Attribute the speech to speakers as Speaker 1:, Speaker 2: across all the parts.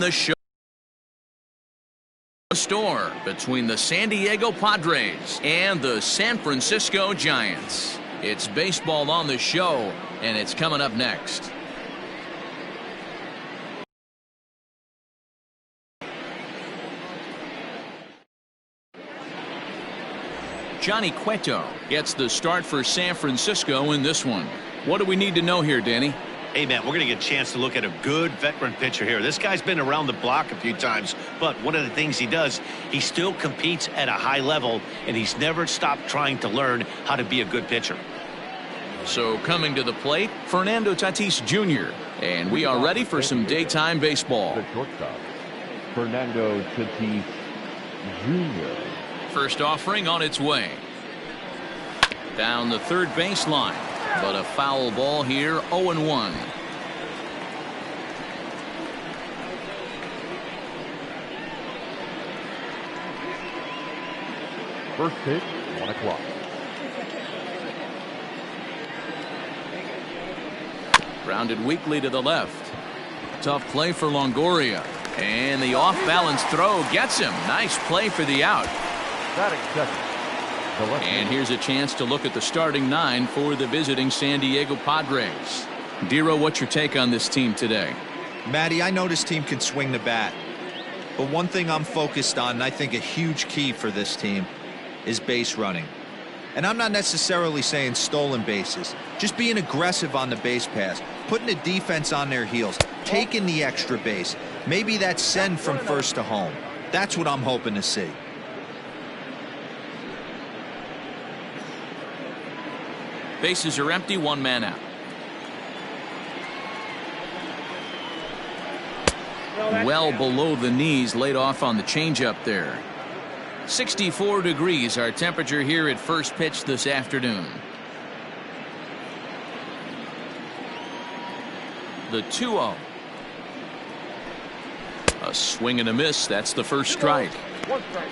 Speaker 1: The show store between the San Diego Padres and the San Francisco Giants. It's baseball on the show, and it's coming up next. Johnny Cueto gets the start for San Francisco in this one. What do we need to know here, Danny?
Speaker 2: Hey, man, we're going to get a chance to look at a good veteran pitcher here. This guy's been around the block a few times, but one of the things he does, he still competes at a high level, and he's never stopped trying to learn how to be a good pitcher.
Speaker 1: So coming to the plate, Fernando Tatis Jr., and we are ready for some daytime baseball.
Speaker 3: The shortstop, Fernando Tatis Jr.
Speaker 1: First offering on its way. Down the third baseline. But a foul ball here, 0-1.
Speaker 3: First pitch, 1 o'clock.
Speaker 1: Grounded weakly to the left. Tough play for Longoria. And the off-balance throw gets him. Nice play for the out.
Speaker 3: Batting second.
Speaker 1: And here's a chance to look at the starting 9 for the visiting San Diego Padres. Dero, what's your take on this team today?
Speaker 4: Matty, I know this team can swing the bat. But one thing I'm focused on, and I think a huge key for this team, is base running. And I'm not necessarily saying stolen bases. Just being aggressive on the base pass. Putting the defense on their heels. Taking the extra base. Maybe that send from first to home. That's what I'm hoping to see.
Speaker 1: Bases are empty, 1 man out. Well below the knees, laid off on the changeup there. 64 degrees our temperature here at first pitch this afternoon. The 2-0. A swing and a miss. That's the first strike.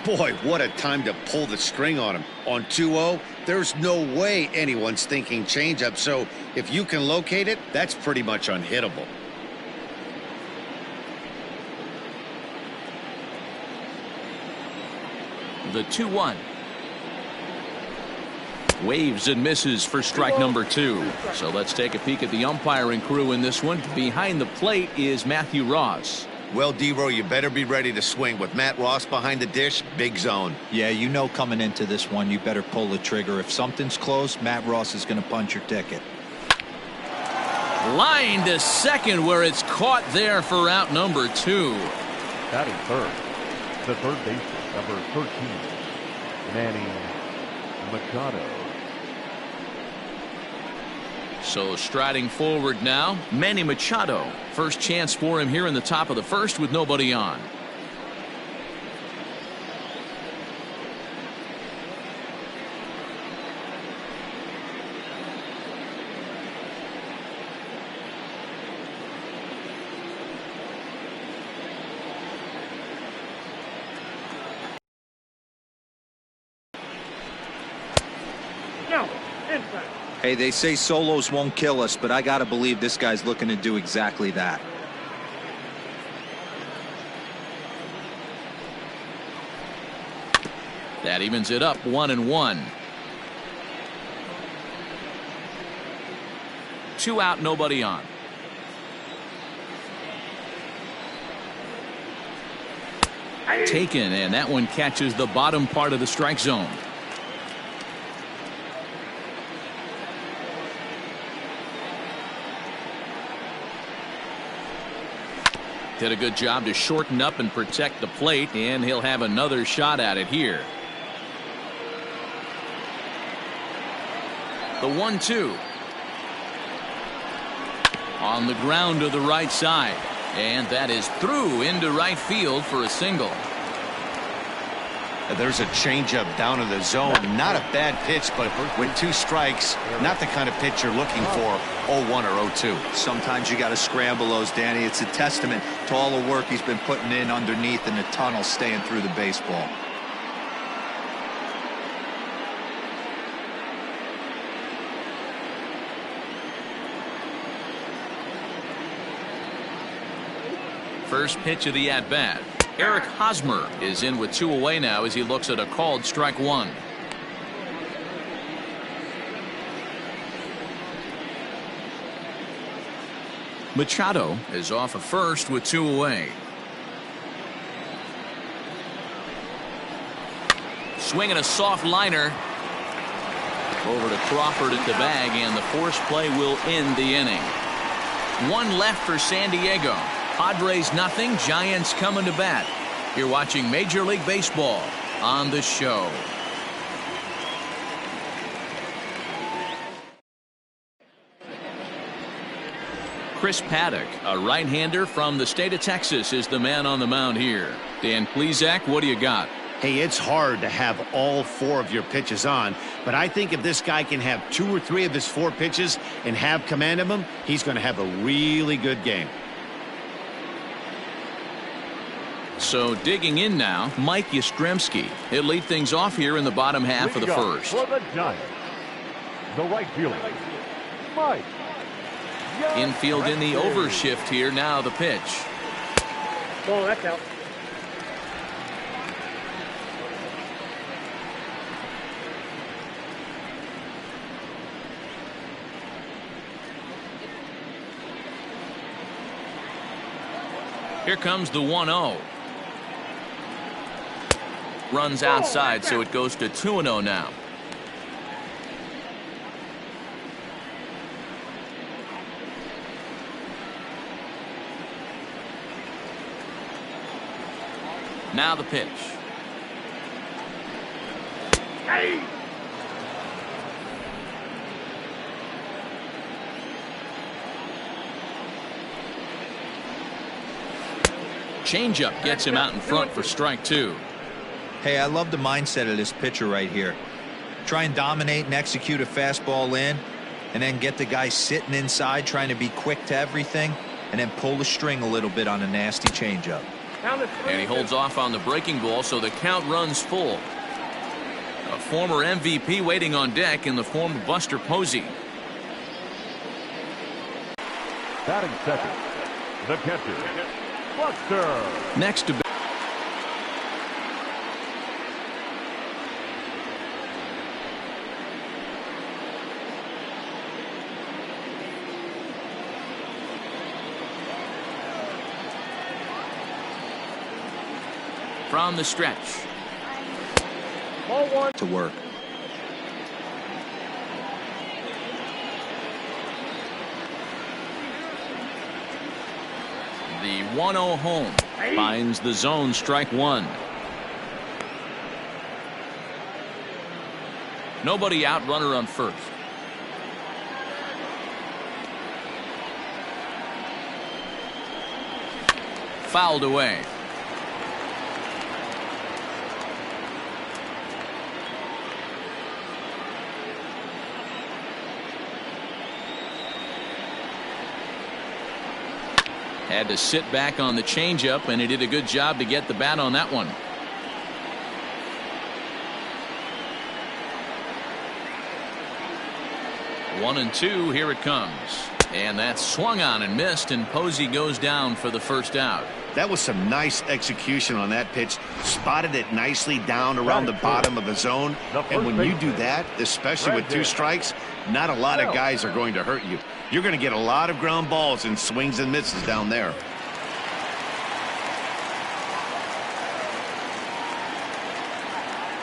Speaker 5: Boy, what a time to pull the string on him. On 2-0, there's no way anyone's thinking changeup. So if you can locate it, that's pretty much unhittable.
Speaker 1: The 2-1. Waves and misses for strike number 2. So let's take a peek at the umpiring crew in this one. Behind the plate is Matthew Ross.
Speaker 5: Well, Dero, you better be ready to swing. With Matt Ross behind the dish, big zone.
Speaker 4: Yeah, you know coming into this one, you better pull the trigger. If something's close, Matt Ross is going to punch your ticket.
Speaker 1: Line to second where it's caught there for out number 2.
Speaker 3: Batting third, the third baseman, number 13, Manny Machado.
Speaker 1: So striding forward now, Manny Machado. First chance for him here in the top of the first with nobody on.
Speaker 4: Hey, they say solos won't kill us, but I got to believe this guy's looking to do exactly that.
Speaker 1: That evens it up, 1-1. 2 out, nobody on. Taken, and that one catches the bottom part of the strike zone. Did a good job to shorten up and protect the plate, and he'll have another shot at it here. The 1-2. On the ground to the right side. And that is through into right field for a single.
Speaker 5: There's a changeup down in the zone. Not a bad pitch, but with 2 strikes, not the kind of pitch you're looking for. 0-1 or 0-2.
Speaker 4: Sometimes you got to scramble those, Danny. It's a testament to all the work he's been putting in underneath in the tunnel, staying through the baseball.
Speaker 1: First pitch of the at-bat. Eric Hosmer is in with 2 away now as he looks at a called strike 1. Machado is off of first with 2 away. Swinging a soft liner over to Crawford at the bag, and the force play will end the inning. 1 left for San Diego. Padres nothing. Giants coming to bat. You're watching Major League Baseball on the show. Chris Paddock, a right-hander from the state of Texas, is the man on the mound here. Dan Plesac, what do you got?
Speaker 2: Hey, it's hard to have all 4 of your pitches on, but I think if this guy can have 2 or 3 of his 4 pitches and have command of them, he's going to have a really good game.
Speaker 1: So digging in now, Mike Yastrzemski. He'll lead things off here in the bottom half of the first.
Speaker 3: For the Giants, the right fielder, Mike.
Speaker 1: Infield in the overshift here. Now the pitch.
Speaker 6: Oh, that's out.
Speaker 1: Here comes the 1-0. Runs outside, so it goes to 2-0 now. Now the pitch.
Speaker 6: Hey!
Speaker 1: Changeup gets him out in front for strike 2.
Speaker 4: Hey, I love the mindset of this pitcher right here. Try and dominate and execute a fastball in, and then get the guy sitting inside trying to be quick to everything, and then pull the string a little bit on a nasty changeup.
Speaker 1: And he holds off on the breaking ball, so the count runs full. A former MVP waiting on deck in the form of Buster Posey.
Speaker 3: Batting second, the catcher, Buster.
Speaker 1: Next to from the stretch.
Speaker 6: Ball 1.
Speaker 4: To work.
Speaker 1: The 1-0 home finds the zone, strike 1. Nobody out, runner on first. Fouled away. Had to sit back on the changeup, and he did a good job to get the bat on that one. One and two, here it comes. And that's swung on and missed, and Posey goes down for the first out.
Speaker 2: That was some nice execution on that pitch. Spotted it nicely down around the bottom of the zone. And when you do that, especially with 2 strikes, not a lot of guys are going to hurt you. You're going to get a lot of ground balls and swings and misses down there.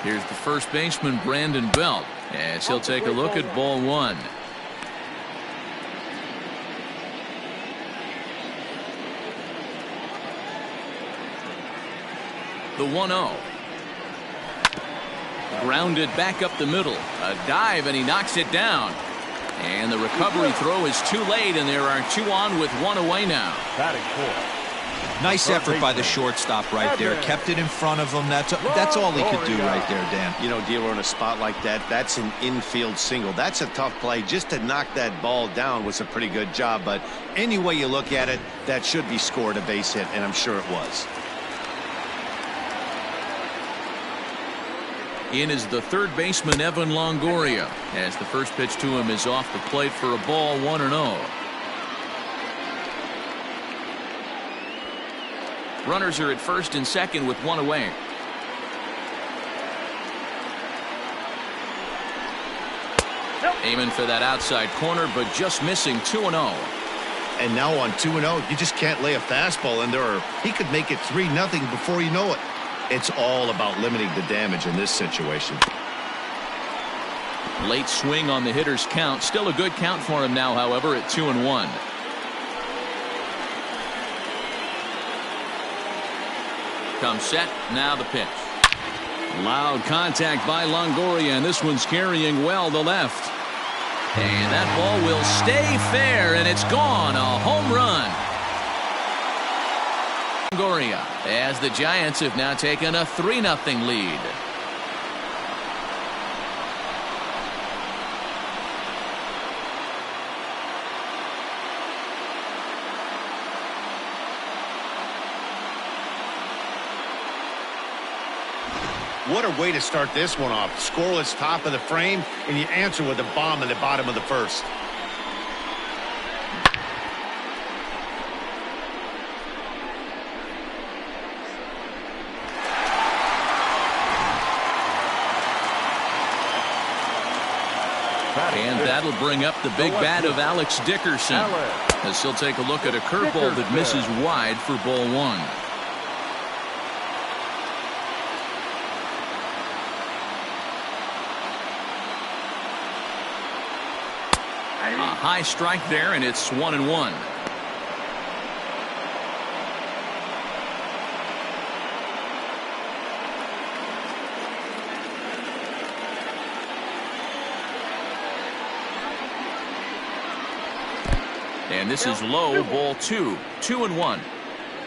Speaker 1: Here's the first baseman, Brandon Belt, as he'll take a look at ball 1. The 1-0. Grounded back up the middle. A dive, and he knocks it down. And the recovery throw is too late, and there are 2 on with 1 away now.
Speaker 3: Batting 4.
Speaker 4: Nice effort by the shortstop right there. Kept it in front of him. That's all he could do right there, Dan.
Speaker 2: You know, Dealer, in a spot like that, that's an infield single. That's a tough play. Just to knock that ball down was a pretty good job. But any way you look at it, that should be scored a base hit, and I'm sure it was.
Speaker 1: In is the third baseman, Evan Longoria, as the first pitch to him is off the plate for a ball, 1-0. Runners are at first and second with one away. Aiming for that outside corner, but just missing 2-0.
Speaker 5: And now on 2-0, you just can't lay a fastball in there, or he could make it 3-0 before you know it. It's all about limiting the damage in this situation.
Speaker 1: Late swing on the hitter's count. Still a good count for him now, however, at 2-1. Comes set. Now the pitch. Loud contact by Longoria, and this one's carrying well to left. And that ball will stay fair, and it's gone. A home run. Longoria, as the Giants have now taken a 3-0 lead.
Speaker 5: What a way to start this one off. Scoreless top of the frame, and you answer with a bomb in the bottom of the first.
Speaker 1: And that'll bring up the big bat of Alex Dickerson, as he'll take a look at a curveball that misses wide for ball one. A high strike there, and it's 1-1. And this is low, ball 2, 2-1.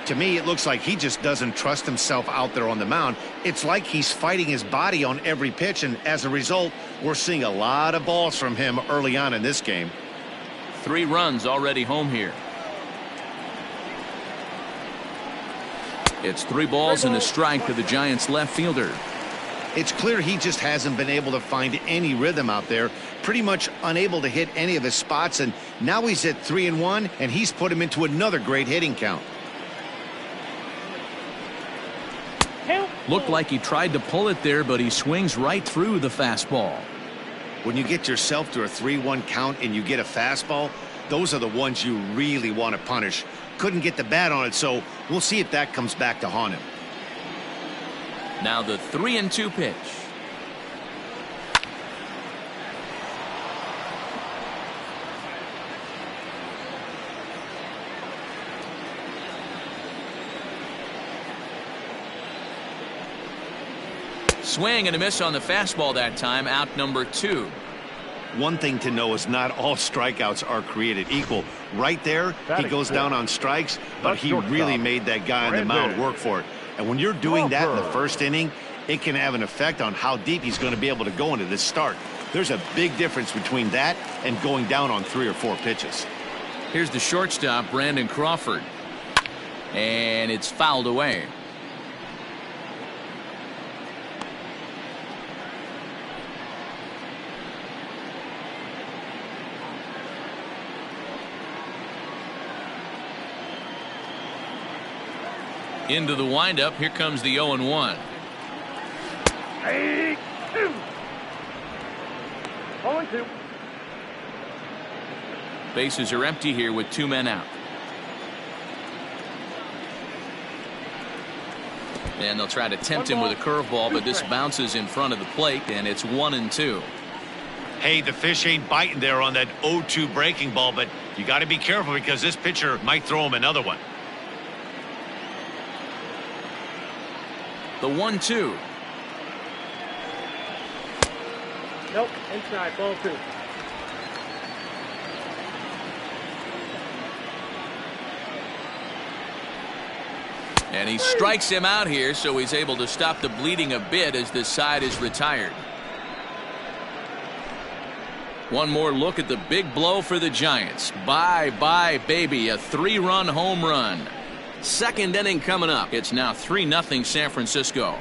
Speaker 5: To me, it looks like he just doesn't trust himself out there on the mound. It's like he's fighting his body on every pitch, and as a result, we're seeing a lot of balls from him early on in this game.
Speaker 1: 3 runs already home here. It's 3 balls and a strike to the Giants left fielder.
Speaker 5: It's clear he just hasn't been able to find any rhythm out there, pretty much unable to hit any of his spots, and now he's at 3-1, and he's put him into another great hitting count.
Speaker 1: Looked like he tried to pull it there, but he swings right through the fastball.
Speaker 5: When you get yourself to a 3-1 count and you get a fastball, those are the ones you really want to punish. Couldn't get the bat on it, so we'll see if that comes back to haunt him.
Speaker 1: Now the 3-2 pitch. Swing and a miss on the fastball that time. Out number 2.
Speaker 5: One thing to know is not all strikeouts are created equal. Right there, he goes down on strikes, but he really made that guy on the mound work for it. And when you're doing that in the first inning, it can have an effect on how deep he's going to be able to go into this start. There's a big difference between that and going down on 3 or 4 pitches.
Speaker 1: Here's the shortstop, Brandon Crawford. And it's fouled away. Into the windup. Here comes the 0-1.
Speaker 6: 0-2.
Speaker 1: Bases are empty here with 2 men out. And they'll try to tempt him with a curveball, but this bounces in front of the plate, and it's 1-2.
Speaker 2: Hey, the fish ain't biting there on that 0-2 breaking ball, but you got to be careful because this pitcher might throw him another one.
Speaker 1: The 1-2.
Speaker 6: Nope, inside, ball 2.
Speaker 1: And he strikes him out here, so he's able to stop the bleeding a bit as this side is retired. One more look at the big blow for the Giants. Bye-bye, baby. A 3-run home run. Second inning coming up. It's now 3-0 San Francisco.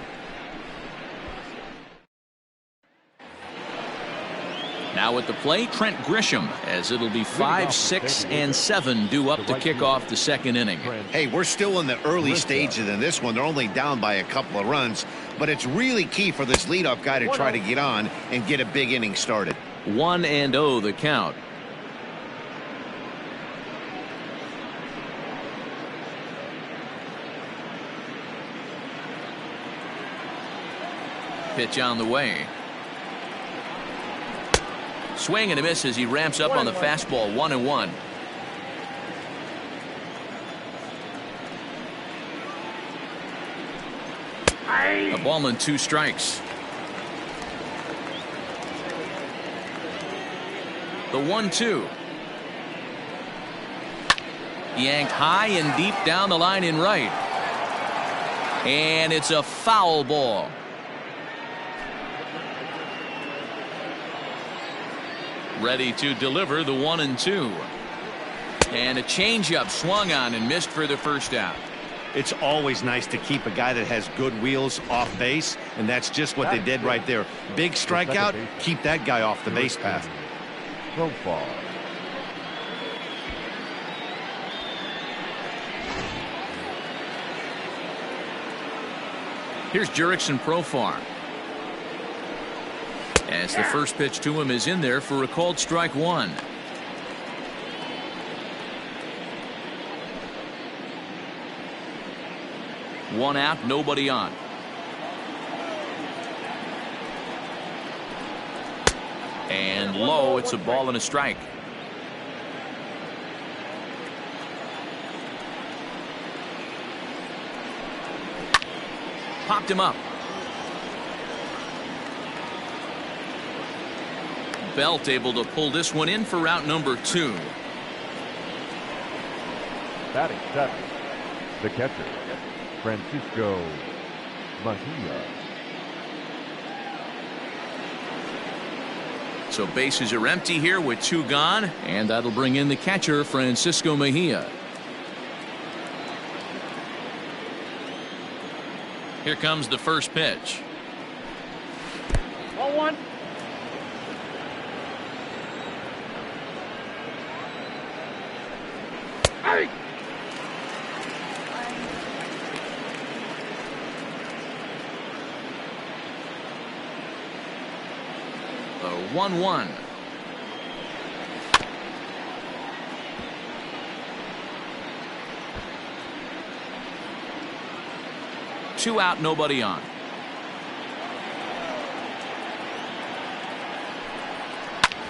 Speaker 1: Now at the plate, Trent Grisham, as it'll be 5, 6, and 7 due up to kick off the second inning.
Speaker 5: Hey, we're still in the early stages in this one. They're only down by a couple of runs, but it's really key for this leadoff guy to try to get on and get a big inning started.
Speaker 1: 1-0 the count. Pitch on the way. Swing and a miss as he ramps up on the fastball. 1-1. A ball and 2 strikes. The 1-2. Yanked high and deep down the line in right. And it's a foul ball. Ready to deliver the 1-2. And a changeup swung on and missed for the first out.
Speaker 5: It's always nice to keep a guy that has good wheels off base, and that's just what they did right there. Big strikeout, keep that guy off the base path.
Speaker 3: Profar.
Speaker 1: Here's Jurickson Profar. As the first pitch to him is in there for a called strike 1. One out, nobody on. And low, it's a ball and a strike. Popped him up. Belt able to pull this one in for route number 2.
Speaker 3: Batting 7. The catcher, Francisco Mejia.
Speaker 1: So bases are empty here with 2 gone, and that'll bring in the catcher, Francisco Mejia. Here comes the first pitch.
Speaker 6: 1-1. Hey!
Speaker 1: 1-1. Two out, nobody on.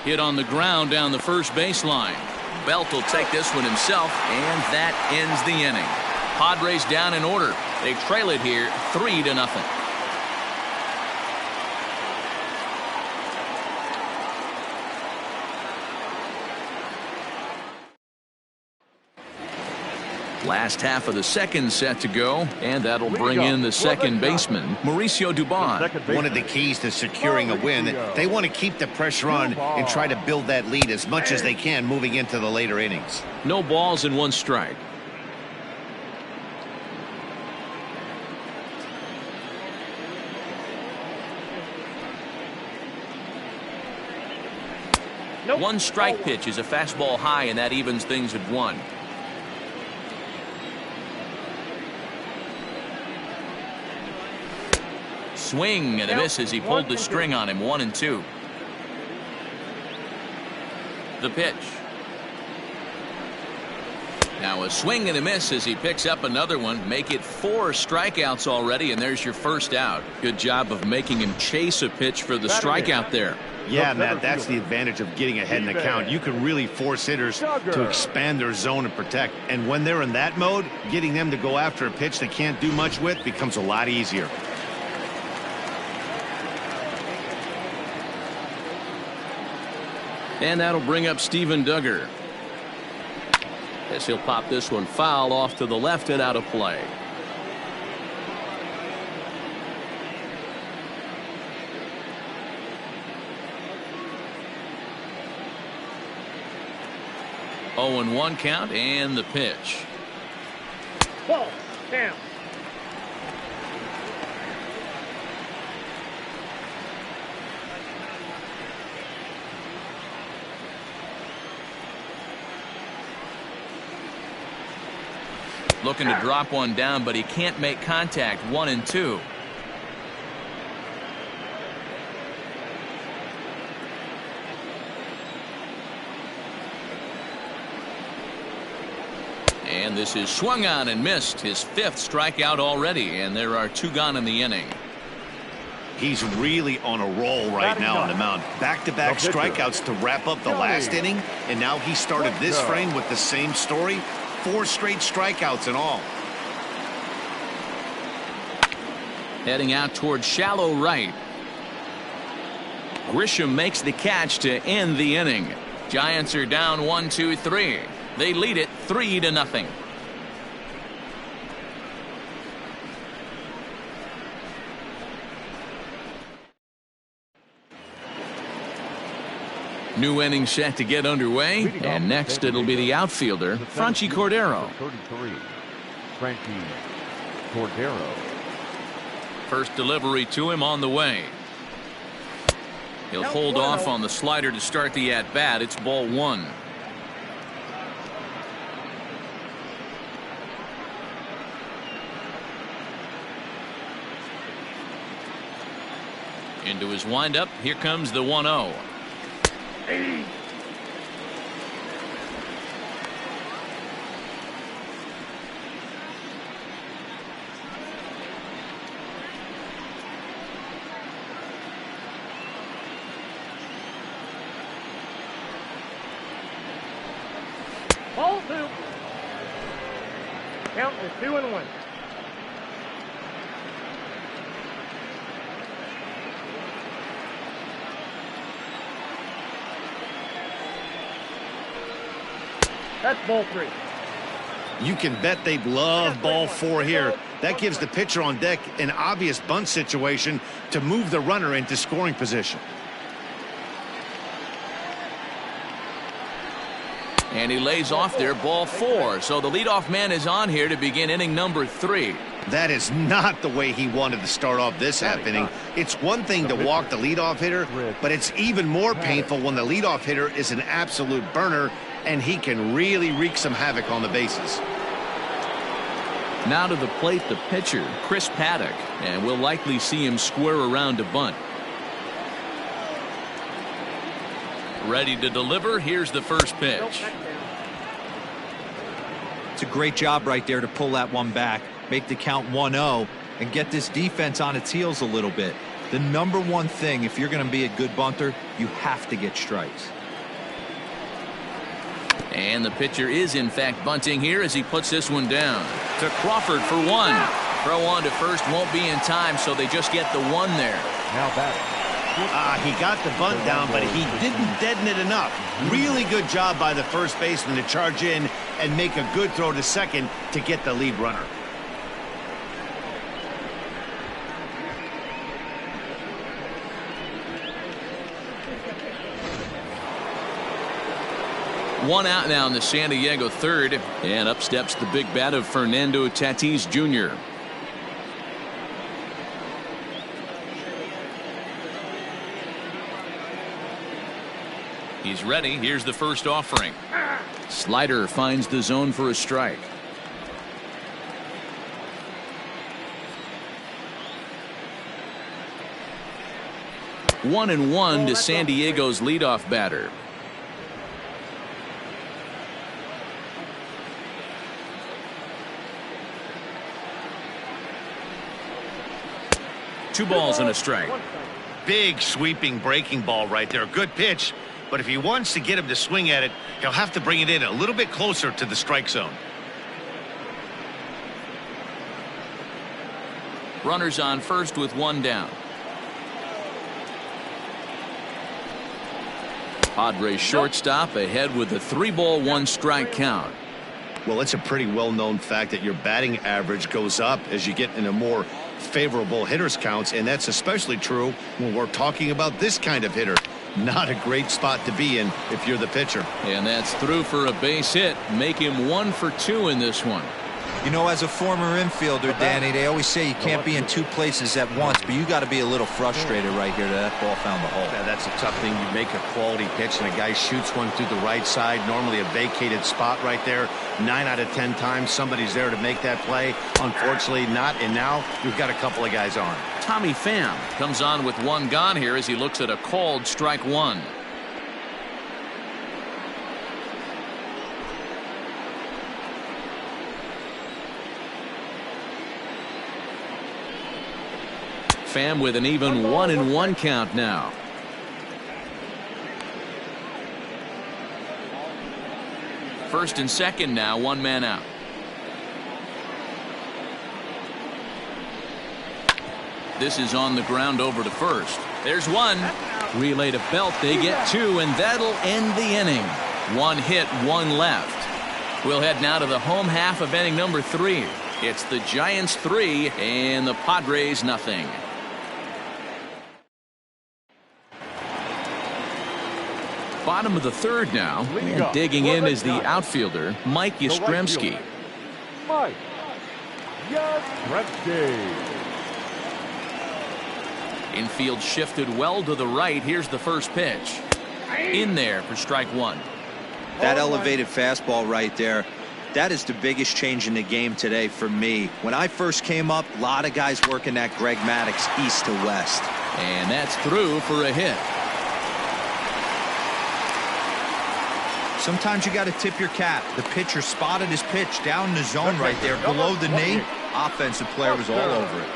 Speaker 1: Hit on the ground down the first baseline. Belt will take this one himself, and that ends the inning. Padres down in order. They trail it here 3-0. Last half of the second set to go, and that'll bring in the second baseman, Mauricio Dubon.
Speaker 5: One of the keys to securing a win, they want to keep the pressure on and try to build that lead as much as they can moving into the later innings.
Speaker 1: No balls and 1 strike.
Speaker 6: Nope.
Speaker 1: 1 strike pitch is a fastball high, and that evens things at 1. Swing and a miss as he pulled the string on him. 1-2. The pitch. Now a swing and a miss as he picks up another one. Make it 4 strikeouts already, and there's your first out. Good job of making him chase a pitch for the strikeout there.
Speaker 5: Yeah, Matt, that's the advantage of getting ahead in the count. You can really force hitters to expand their zone and protect. And when they're in that mode, getting them to go after a pitch they can't do much with becomes a lot easier.
Speaker 1: And that'll bring up Steven Duggar. As he'll pop this one foul off to the left and out of play. Oh, and 1 count, and the pitch.
Speaker 6: Ball. Down.
Speaker 1: Looking to drop one down, but he can't make contact. 1-2. And this is swung on and missed. His 5th strikeout already, and there are 2 gone in the inning.
Speaker 5: He's really on a roll right now on the mound. Back-to-back strikeouts to wrap up the last inning, and now he started this frame with the same story. 4 straight strikeouts in all.
Speaker 1: Heading out towards shallow right. Grisham makes the catch to end the inning. Giants are down 1-2-3. They lead it 3-0. New inning set to get underway, and next it'll be the outfielder, Franchi Cordero.
Speaker 3: 33, Franchi Cordero.
Speaker 1: First delivery to him on the way. He'll hold off on the slider to start the at-bat. It's ball 1. Into his windup. Here comes the 1-0.
Speaker 6: Ball 2. Count is 2-1. That's ball 3.
Speaker 5: You can bet they love ball 4 here. That gives the pitcher on deck an obvious bunt situation to move the runner into scoring position.
Speaker 1: And he lays off there, ball 4. So the leadoff man is on here to begin inning number 3.
Speaker 5: That is not the way he wanted to start off this half inning. It's one thing to walk the leadoff hitter, but it's even more painful when the leadoff hitter is an absolute burner, and he can really wreak some havoc on the bases.
Speaker 1: Now to the plate, the pitcher, Chris Paddock, and we'll likely see him square around to bunt. Ready to deliver. Here's the first pitch.
Speaker 4: It's a great job right there to pull that one back, make the count 1-0, and get this defense on its heels a little bit. The number one thing, if you're going to be a good bunter, you have to get strikes.
Speaker 1: And the pitcher is in fact bunting here as he puts this one down to Crawford for 1. Throw on to first won't be in time, so they just get the 1 there.
Speaker 3: Now batting.
Speaker 5: He got the bunt down, but he didn't deaden it enough. Really good job by the first baseman to charge in and make a good throw to second to get the lead runner.
Speaker 1: One out now in the San Diego third, and up steps the big bat of Fernando Tatis Jr. He's ready. Here's the first offering. Slider finds the zone for a strike. One and one to San Diego's leadoff batter. Two balls and a strike.
Speaker 5: Big sweeping breaking ball right there. Good pitch. But if he wants to get him to swing at it, he'll have to bring it in a little bit closer to the strike zone.
Speaker 1: Runners on first with one down. Padres shortstop ahead with a 3-ball 1-strike count.
Speaker 5: Well, it's a pretty well-known fact that your batting average goes up as you get into more favorable hitters counts, and that's especially true when we're talking about this kind of hitter. Not a great spot to be in if you're the pitcher.
Speaker 1: And that's through for a base hit. Make him 1 for 2 in this one.
Speaker 4: You know, as a former infielder, Danny, they always say you can't be in two places at once, but you got to be a little frustrated right here that ball found the hole.
Speaker 5: Yeah, that's a tough thing. You make a quality pitch and a guy shoots one through the right side, normally a vacated spot right there. 9 out of 10 times somebody's there to make that play. Unfortunately not, and now you've got a couple of guys on.
Speaker 1: Tommy Pham comes on with one gone here as he looks at a called strike one. Pham with an even 1-1 count now. First and second now, one man out. This is on the ground over to first. There's one. Relay to Belt. They get two, and that'll end the inning. One hit, one left. We'll head now to the home half of inning number 3. It's the Giants 3 and the Padres nothing. Bottom of the third now, and digging in is the outfielder, Mike Yastrzemski.
Speaker 3: Mike Yastrzemski.
Speaker 1: Infield shifted well to the right. Here's the first pitch. In there for strike one.
Speaker 4: That elevated fastball right there, that is the biggest change in the game today for me. When I first came up, a lot of guys working that Greg Maddux east to west.
Speaker 1: And that's through for a hit.
Speaker 4: Sometimes you got to tip your cap. The pitcher spotted his pitch down in the zone right there below the knee. Offensive player was all over it.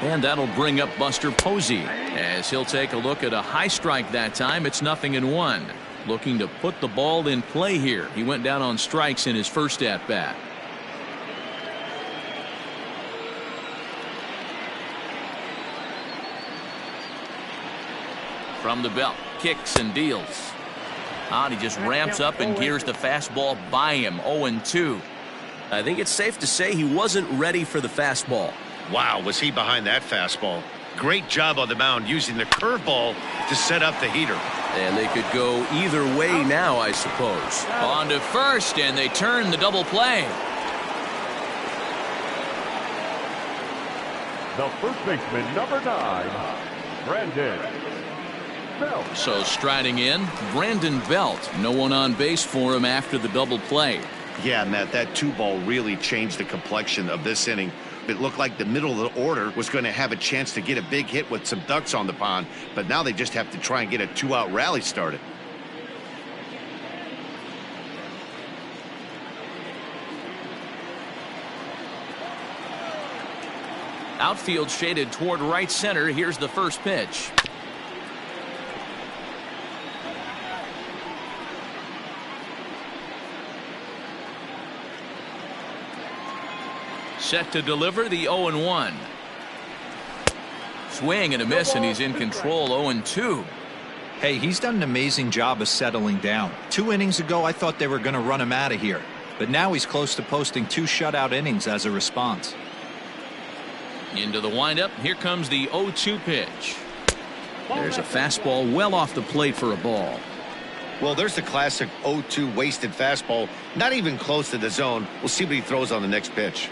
Speaker 1: And that'll bring up Buster Posey as he'll take a look at a high strike that time. It's 0-1. Looking to put the ball in play here. He went down on strikes in his first at bat. From the belt, kicks and deals. He just ramps up and gears the fastball by him. 0-2. I think it's safe to say he wasn't ready for the fastball.
Speaker 2: Wow, was he behind that fastball. Great job on the mound using the curveball to set up the heater.
Speaker 1: And they could go either way now, I suppose. On to first, and they turn the double play.
Speaker 3: The first baseman, number 9, Brandon Belt.
Speaker 1: So striding in, Brandon Belt. No one on base for him after the double play.
Speaker 5: Yeah, Matt, that 2-ball really changed the complexion of this inning. It looked like the middle of the order was going to have a chance to get a big hit with some ducks on the pond, but now they just have to try and get a 2-out rally started.
Speaker 1: Outfield shaded toward right center. Here's the first pitch. Set to deliver the 0-1. Swing and a miss, and he's in control. 0-2.
Speaker 4: Hey, he's done an amazing job of settling down. 2 innings ago, I thought they were going to run him out of here. But now he's close to posting 2 shutout innings as a response.
Speaker 1: Into the windup. Here comes the 0-2 pitch. There's a fastball well off the plate for a ball.
Speaker 5: Well, there's the classic 0-2 wasted fastball. Not even close to the zone. We'll see what he throws on the next pitch.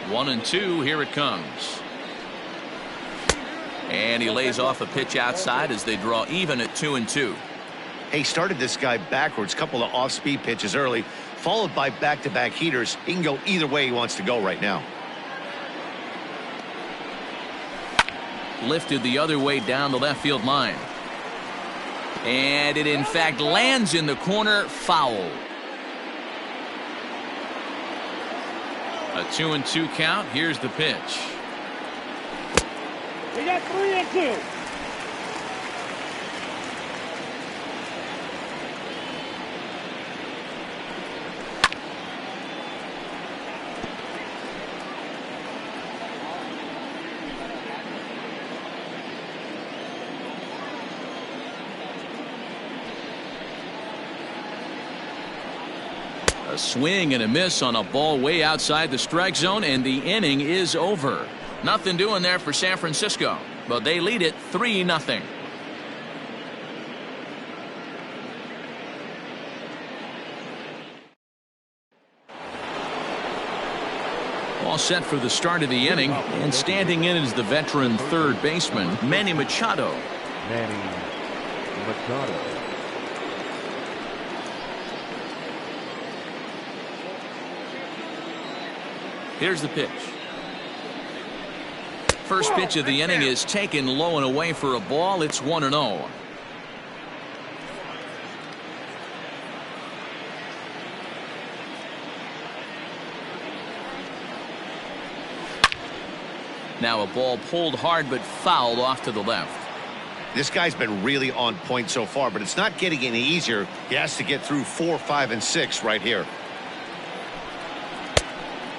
Speaker 1: One and two. Here it comes. And he lays off a pitch outside as they draw even at 2-2.
Speaker 5: He started this guy backwards, couple of off-speed pitches early, followed by back-to-back heaters. He can go either way he wants to go right now.
Speaker 1: Lifted the other way down the left field line. And it in fact lands in the corner. Foul. A 2-2 count. Here's the pitch.
Speaker 6: We got 3-2.
Speaker 1: A swing and a miss on a ball way outside the strike zone, and the inning is over. Nothing doing there for San Francisco, but they lead it 3-0. All set for the start of the inning, and standing in is the veteran third baseman, Manny Machado.
Speaker 3: Manny Machado.
Speaker 1: Here's the pitch. First pitch of the inning is taken low and away for a ball. It's 1-0. Now a ball pulled hard but fouled off to the left.
Speaker 2: This guy's been really on point so far, but it's not getting any easier. He has to get through 4, 5, and 6 right here.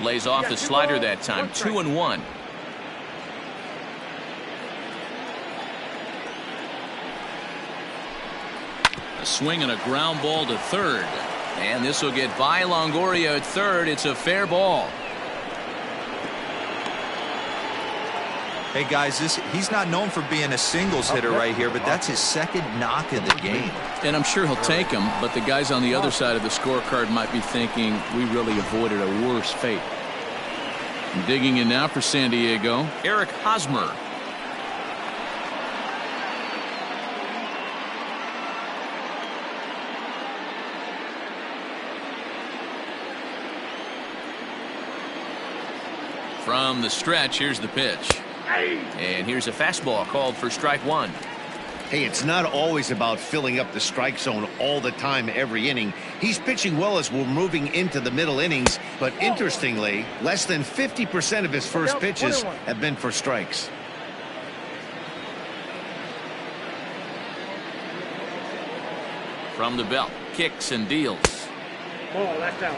Speaker 1: Lays off the slider that time. 2-1. A swing and a ground ball to third. And this will get by Longoria at third. It's a fair ball.
Speaker 4: Hey guys, he's not known for being a singles hitter right here, but that's his second knock of the game.
Speaker 1: And I'm sure he'll take him, but the guys on the other side of the scorecard might be thinking we really avoided a worse fate. Digging in now for San Diego, Eric Hosmer. From the stretch, here's the pitch. And here's a fastball called for strike one.
Speaker 2: Hey, it's not always about filling up the strike zone all the time every inning. He's pitching well as we're moving into the middle innings, but interestingly, less than 50% of his first pitches have been for strikes.
Speaker 1: From the belt, kicks and deals.
Speaker 6: Ball, that's out.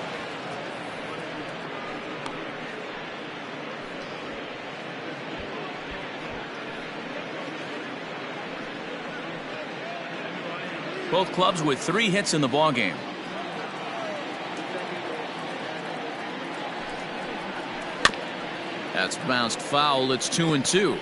Speaker 1: Both clubs with 3 hits in the ballgame. That's bounced foul. It's 2-2.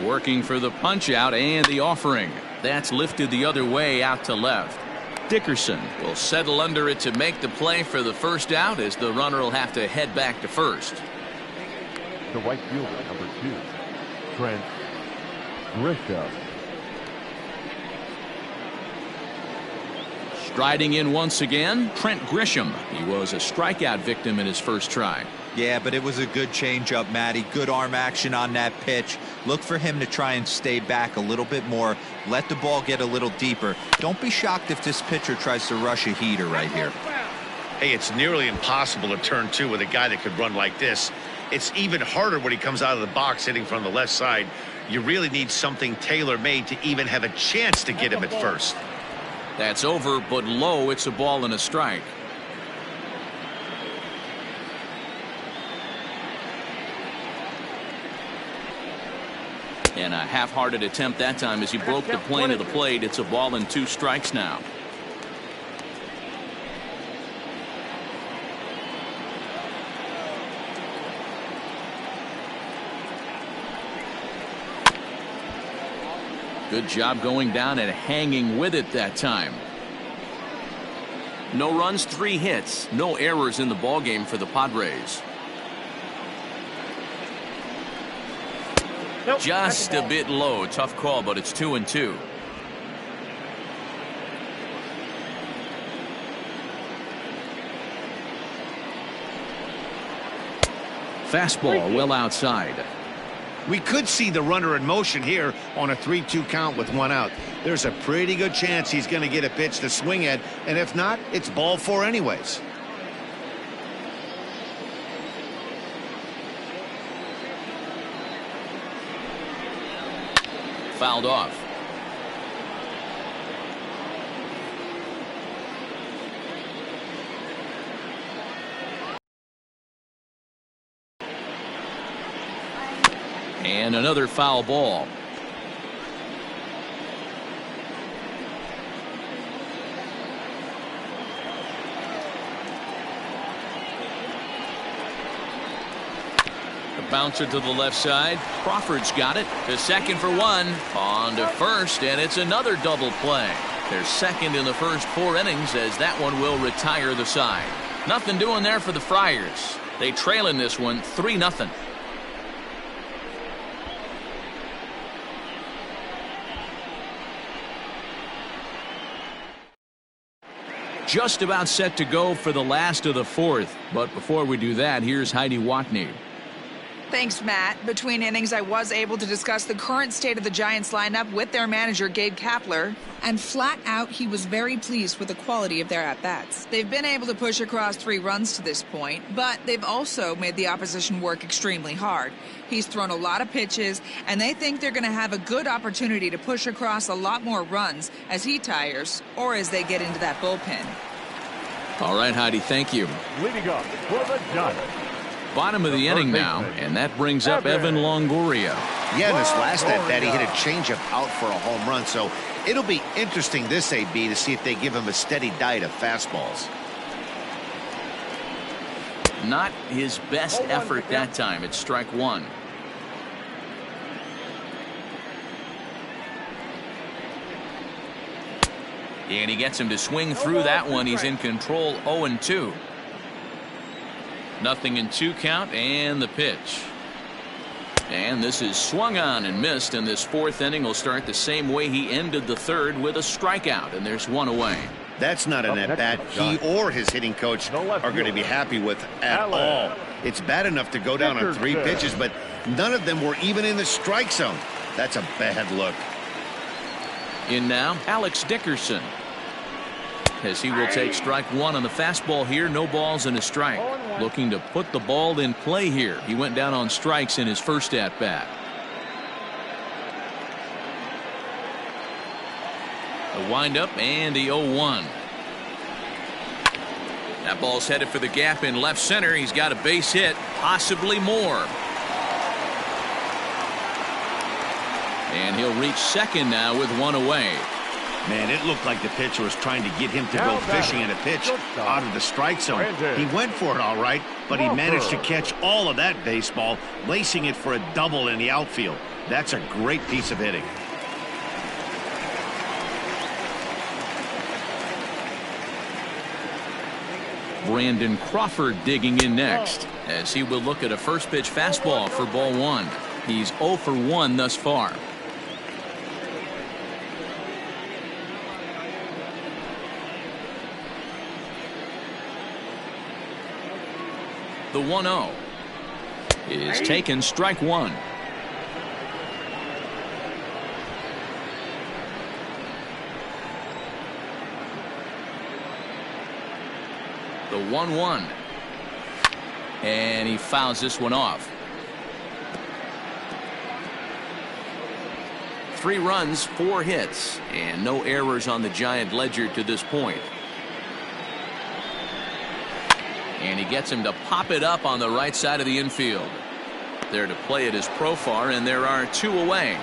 Speaker 1: Working for the punch out and the offering. That's lifted the other way out to left. Dickerson will settle under it to make the play for the first out, as the runner will have to head back to first.
Speaker 3: The right fielder, number 2, Trent Grisham.
Speaker 1: Striding in once again, Trent Grisham. He was a strikeout victim in his first try.
Speaker 4: Yeah, but it was a good changeup, Matty. Good arm action on that pitch. Look for him to try and stay back a little bit more. Let the ball get a little deeper. Don't be shocked if this pitcher tries to rush a heater right here.
Speaker 2: Hey, it's nearly impossible to turn 2 with a guy that could run like this. It's even harder when he comes out of the box hitting from the left side. You really need something tailor-made to even have a chance to get him at first.
Speaker 1: That's over, but low. It's a ball and a strike. And a half-hearted attempt that time as he broke the plane of the plate. It's a ball and 2 strikes now. Good job going down and hanging with it that time. No runs, 3 hits, no errors in the ballgame for the Padres.
Speaker 6: Nope,
Speaker 1: Just a bit low. Tough call, but it's 2-2. Fastball well outside.
Speaker 2: We could see the runner in motion here on a 3-2 count with 1 out. There's a pretty good chance he's going to get a pitch to swing at, and if not, it's ball 4 anyways.
Speaker 1: Fouled off. And another foul ball. Bouncer to the left side. Crawford's got it to second for one. On to first, and it's another double play. They're second in the first 4 innings, as that one will retire the side. Nothing doing there for the Friars. They trail in this one 3-0. Just about set to go for the last of the 4th. But before we do that, here's Heidi Watney.
Speaker 7: Thanks, Matt. Between innings, I was able to discuss the current state of the Giants lineup with their manager, Gabe Kapler. And flat out, he was very pleased with the quality of their at-bats. They've been able to push across 3 runs to this point, but they've also made the opposition work extremely hard. He's thrown a lot of pitches, and they think they're going to have a good opportunity to push across a lot more runs as he tires or as they get into that bullpen.
Speaker 1: All right, Heidi, thank you.
Speaker 3: Leading up for the Giants.
Speaker 1: Bottom of the inning now, and that brings up Evan Longoria.
Speaker 5: Yeah, in his last at bat, he hit a changeup out for a home run, so it'll be interesting this AB to see if they give him a steady diet of fastballs.
Speaker 1: Not his best effort that time. It's strike 1. And he gets him to swing through that one. He's in control, 0-2. Nothing in 2 count, and the pitch. And this is swung on and missed, and this 4th inning will start the same way he ended the 3rd, with a strikeout, and there's 1 away.
Speaker 5: That's not an at-bat he or his hitting coach are going to be happy with at all. It's bad enough to go down on 3 pitches, but none of them were even in the strike zone. That's a bad look.
Speaker 1: In now, Alex Dickerson, as he will take strike 1 on the fastball here. No balls and a strike. Looking to put the ball in play here. He went down on strikes in his first at bat. The windup and the 0-1. That ball's headed for the gap in left center. He's got a base hit, possibly more. And he'll reach second now with 1 away.
Speaker 5: Man, it looked like the pitcher was trying to get him to go fishing in a pitch out of the strike zone. He went for it all right, but he managed to catch all of that baseball, lacing it for a double in the outfield. That's a great piece of hitting.
Speaker 1: Brandon Crawford digging in next, as he will look at a first pitch fastball for ball 1. He's 0 for 1 thus far. The 1-0 is taken, strike 1. The 1-1, and he fouls this one off. 3 runs, 4 hits, and no errors on the Giant ledger to this point. And he gets him to pop it up on the right side of the infield. There to play it is Profar, and there are 2 away.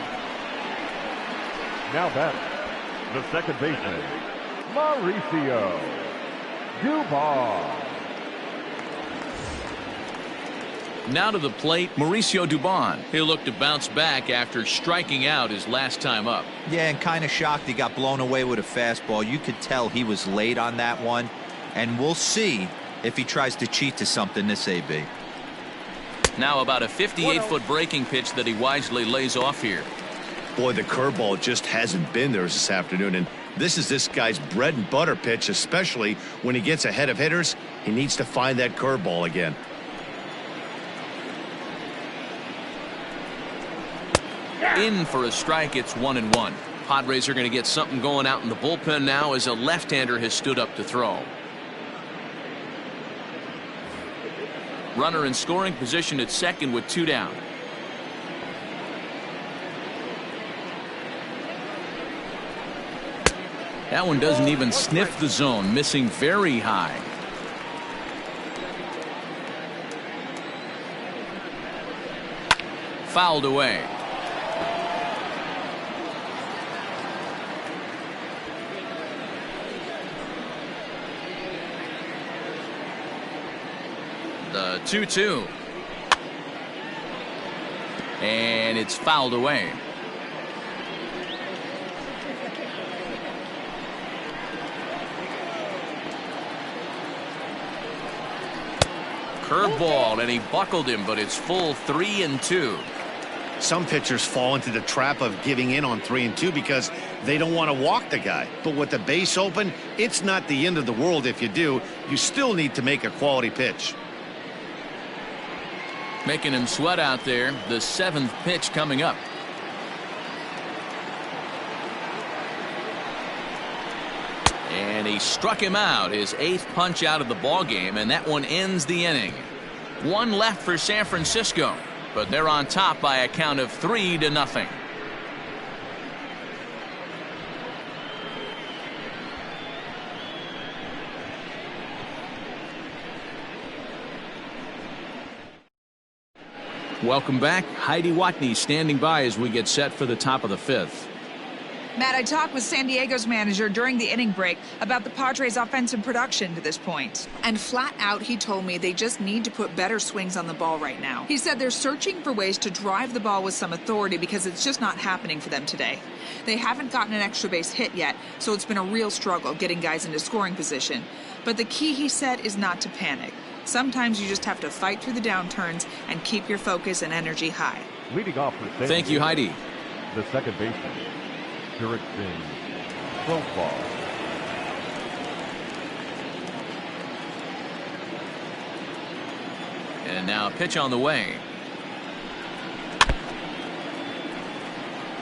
Speaker 3: Now batting, the second baseman, Mauricio Dubon.
Speaker 1: Now to the plate, Mauricio Dubon. He'll look to bounce back after striking out his last time up.
Speaker 4: Yeah, and kind of shocked he got blown away with a fastball. You could tell he was late on that one, and we'll see if he tries to cheat to something this AB.
Speaker 1: Now about a 58-foot breaking pitch that he wisely lays off here.
Speaker 5: Boy, the curveball just hasn't been there this afternoon, and this is this guy's bread and butter pitch, especially when he gets ahead of hitters. He needs to find that curveball again.
Speaker 1: In for a strike. It's 1-1. Padres are going to get something going out in the bullpen now, as a left-hander has stood up to throw. Runner in scoring position at second with 2 down. That one doesn't even sniff the zone, missing very high. Fouled away. The 2-2. And it's fouled away. Curveball, and he buckled him, but it's full 3-2.
Speaker 5: Some pitchers fall into the trap of giving in on 3-2 because they don't want to walk the guy. But with the base open, it's not the end of the world if you do. You still need to make a quality pitch.
Speaker 1: Making him sweat out there. The 7th pitch coming up. And he struck him out, his 8th punch out of the ball game, and that one ends the inning. One left for San Francisco, but they're on top by a count of 3-0. Welcome back. Heidi Watney standing by as we get set for the top of the 5th.
Speaker 7: Matt, I talked with San Diego's manager during the inning break about the Padres' offensive production to this point. And flat out, he told me they just need to put better swings on the ball right now. He said they're searching for ways to drive the ball with some authority because it's just not happening for them today. They haven't gotten an extra base hit yet, so it's been a real struggle getting guys into scoring position. But the key, he said, is not to panic. Sometimes you just have to fight through the downturns and keep your focus and energy high.
Speaker 3: Leading off for San
Speaker 1: Thank you,
Speaker 3: Diego,
Speaker 1: Heidi.
Speaker 3: the second baseman, Jurickson Profile.
Speaker 1: And now a pitch on the way.